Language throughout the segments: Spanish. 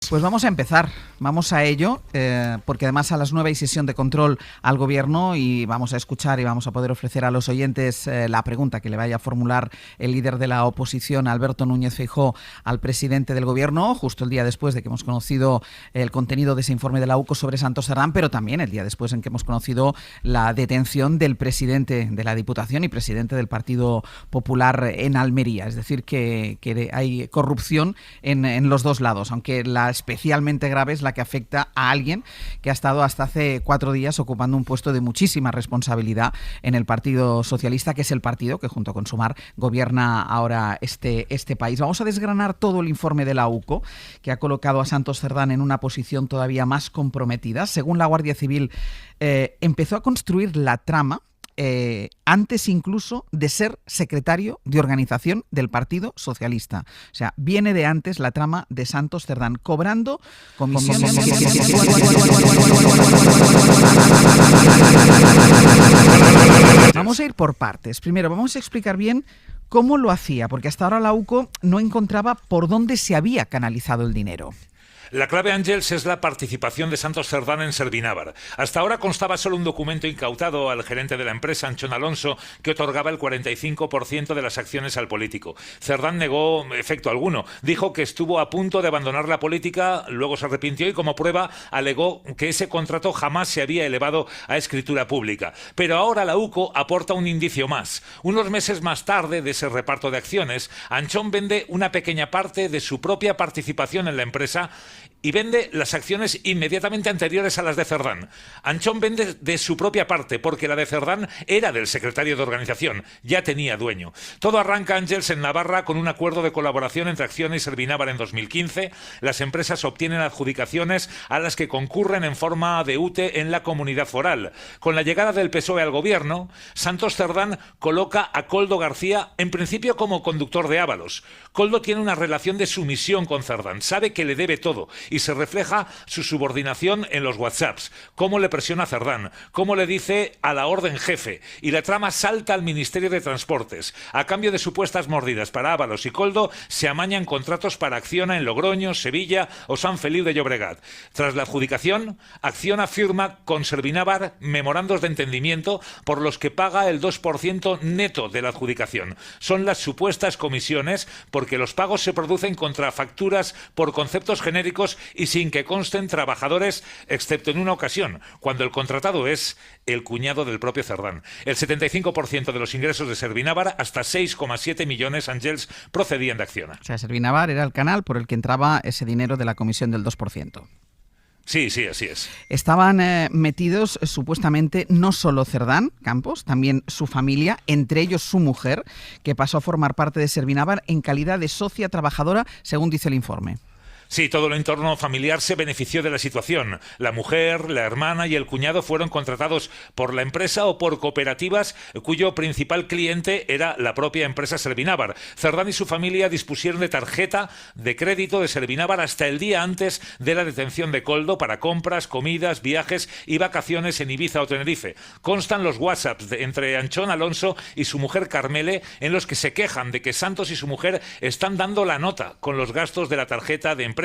Pues vamos a empezar, vamos a ello, porque además a las 9 hay sesión de control al Gobierno y vamos a escuchar y vamos a poder ofrecer a los oyentes la pregunta que le vaya a formular el líder de la oposición, Alberto Núñez Feijóo, al presidente del Gobierno, justo el día después de que hemos conocido el contenido de ese informe de la UCO sobre Santos Cerdán, pero también el día después en que hemos conocido la detención del presidente de la Diputación y presidente del Partido Popular en Almería. Es decir, que hay corrupción en los dos lados, aunque la especialmente grave es la que afecta a alguien que ha estado hasta hace 4 días ocupando un puesto de muchísima responsabilidad en el Partido Socialista, que es el partido que junto con Sumar gobierna ahora este país. Vamos a desgranar todo el informe de la UCO, que ha colocado a Santos Cerdán en una posición todavía más comprometida. Según la Guardia Civil, empezó a construir la trama antes incluso de ser secretario de organización del Partido Socialista. O sea, viene de antes la trama de Santos Cerdán, cobrando comisiones. Vamos a ir por partes. Primero, vamos a explicar bien cómo lo hacía, porque hasta ahora la UCO no encontraba por dónde se había canalizado el dinero. La clave, Ángels, es la participación de Santos Cerdán en Servinávar. Hasta ahora constaba solo un documento incautado al gerente de la empresa, Anchón Alonso, que otorgaba el 45% de las acciones al político. Cerdán negó efecto alguno. Dijo que estuvo a punto de abandonar la política, luego se arrepintió y como prueba alegó que ese contrato jamás se había elevado a escritura pública. Pero ahora la UCO aporta un indicio más. Unos meses más tarde de ese reparto de acciones, Anchón vende una pequeña parte de su propia participación en la empresa y vende las acciones inmediatamente anteriores a las de Cerdán. Anchón vende de su propia parte, porque la de Cerdán era del secretario de organización, ya tenía dueño. Todo arranca, Ángels, en Navarra con un acuerdo de colaboración entre Acciona y Servinávar en 2015. Las empresas obtienen adjudicaciones a las que concurren en forma de UTE en la comunidad foral. Con la llegada del PSOE al gobierno, Santos Cerdán coloca a Koldo García en principio como conductor de Ábalos. Koldo tiene una relación de sumisión con Cerdán, sabe que le debe todo y se refleja su subordinación en los WhatsApps, cómo le presiona a Cerdán, cómo le dice a la orden jefe, y la trama salta al Ministerio de Transportes. A cambio de supuestas mordidas para Ábalos y Koldo, se amañan contratos para Acciona en Logroño, Sevilla o San Feliu de Llobregat. Tras la adjudicación, Acciona firma con Servinávar memorandos de entendimiento por los que paga el 2% neto de la adjudicación. Son las supuestas comisiones, porque los pagos se producen contra facturas por conceptos genéricos y sin que consten trabajadores, excepto en una ocasión, cuando el contratado es el cuñado del propio Cerdán. El 75% de los ingresos de Servinávar, hasta 6,7 millones, Ángels, procedían de Acciona. O sea, Servinávar era el canal por el que entraba ese dinero de la comisión del 2%. Sí, así es. Estaban metidos supuestamente no solo Cerdán Campos, también su familia, entre ellos su mujer, que pasó a formar parte de Servinávar en calidad de socia trabajadora, según dice el informe. Sí, todo el entorno familiar se benefició de la situación. La mujer, la hermana y el cuñado fueron contratados por la empresa o por cooperativas cuyo principal cliente era la propia empresa Servinávar. Cerdán y su familia dispusieron de tarjeta de crédito de Servinávar hasta el día antes de la detención de Koldo para compras, comidas, viajes y vacaciones en Ibiza o Tenerife. Constan los WhatsApps entre Anchón Alonso y su mujer Carmele, en los que se quejan de que Santos y su mujer están dando la nota con los gastos de la tarjeta de empresa.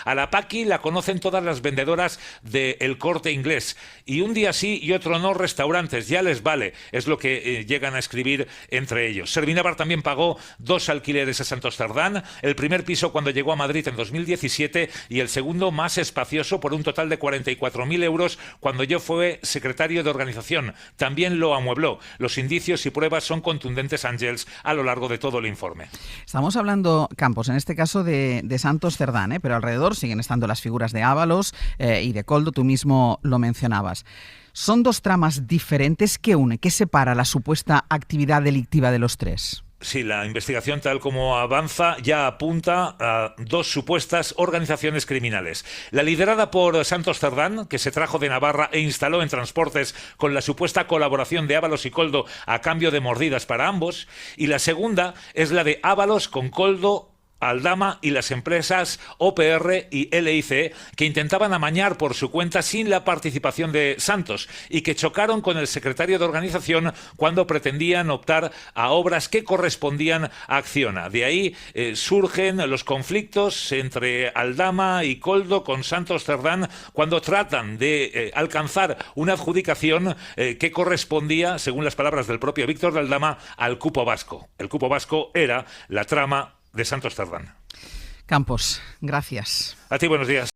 A la Paqui la conocen todas las vendedoras de El Corte Inglés. Y un día sí y otro no, restaurantes. Ya les vale, es lo que llegan a escribir entre ellos. Servinávar también pagó 2 alquileres a Santos Cerdán. El primer piso cuando llegó a Madrid en 2017 y el segundo más espacioso por un total de 44.000 euros cuando yo fue secretario de organización. También lo amuebló. Los indicios y pruebas son contundentes, Ángels, a lo largo de todo el informe. Estamos hablando, Campos, en este caso de Santos Cerdán, pero alrededor siguen estando las figuras de Ábalos y de Koldo, tú mismo lo mencionabas. ¿Son dos tramas diferentes? ¿Qué une? ¿Qué separa la supuesta actividad delictiva de los tres? Sí, la investigación tal como avanza ya apunta a 2 supuestas organizaciones criminales. La liderada por Santos Cerdán, que se trajo de Navarra e instaló en Transportes con la supuesta colaboración de Ábalos y Koldo a cambio de mordidas para ambos. Y la segunda es la de Ábalos con Koldo Aldama y las empresas OPR y LIC, que intentaban amañar por su cuenta sin la participación de Santos y que chocaron con el secretario de organización cuando pretendían optar a obras que correspondían a Acciona. De ahí surgen los conflictos entre Aldama y Koldo con Santos Cerdán cuando tratan de alcanzar una adjudicación que correspondía, según las palabras del propio Víctor de Aldama, al cupo vasco. El cupo vasco era la trama de Santos Cerdán. Campos, gracias. A ti, buenos días.